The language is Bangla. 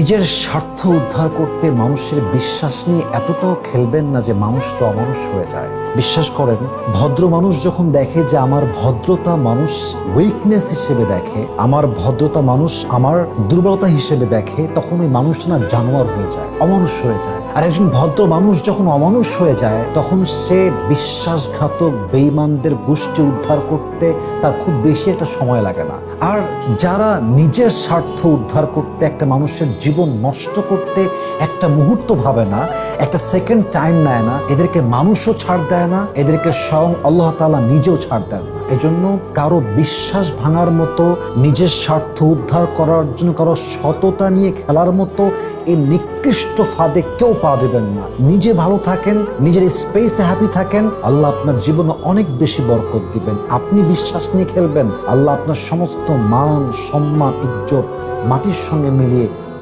নিজের স্বার্থ উদ্ধার করতে মানুষের বিশ্বাস নিয়ে এতটাও খেলবেন না যে মানুষটা অমানুষ হয়ে যায়। বিশ্বাস করেন, ভদ্র মানুষ যখন দেখে যে আমার ভদ্রতা মানুষ উইকনেস হিসেবে দেখে, আমার ভদ্রতা মানুষ আমার দুর্বলতা হিসেবে দেখে, তখন ওই মানুষটা না জানোয়ার হয়ে যায়, অমানুষ হয়ে যায়। আর একজন ভদ্র মানুষ যখন অমানুষ হয়ে যায়, তখন সে বিশ্বাসঘাতক বেঈমানদের গোষ্ঠী উদ্ধার করতে তার খুব বেশি একটা সময় লাগে না। আর যারা নিজের স্বার্থ উদ্ধার করতে একটা মানুষের জীবন নষ্ট করতে একটা মুহূর্ত ভাবে না, একটা সেকেন্ড টাইম নেয় না, এদেরকে মানুষও ছাড় দেয় না, এদেরকে স্বয়ং আল্লাহ তাআলা নিজেও ছাড় দেন না। এজন্য কারো বিশ্বাস ভাঙার মতো, নিজের স্বার্থ উদ্ধার করার জন্য কারো সততা নিয়ে খেলার মতো এই নিকৃষ্ট ফাঁদে কেউ পা দেবেন না। নিজে ভালো থাকেন, নিজের স্পেসে হ্যাপি থাকেন, আল্লাহ আপনার জীবনে অনেক বেশি বরকত দিবেন। আপনি বিশ্বাস নিয়ে খেলবেন, আল্লাহ আপনার সমস্ত মান, সম্মান, ইজ্জত মাটির সঙ্গে মিলিয়ে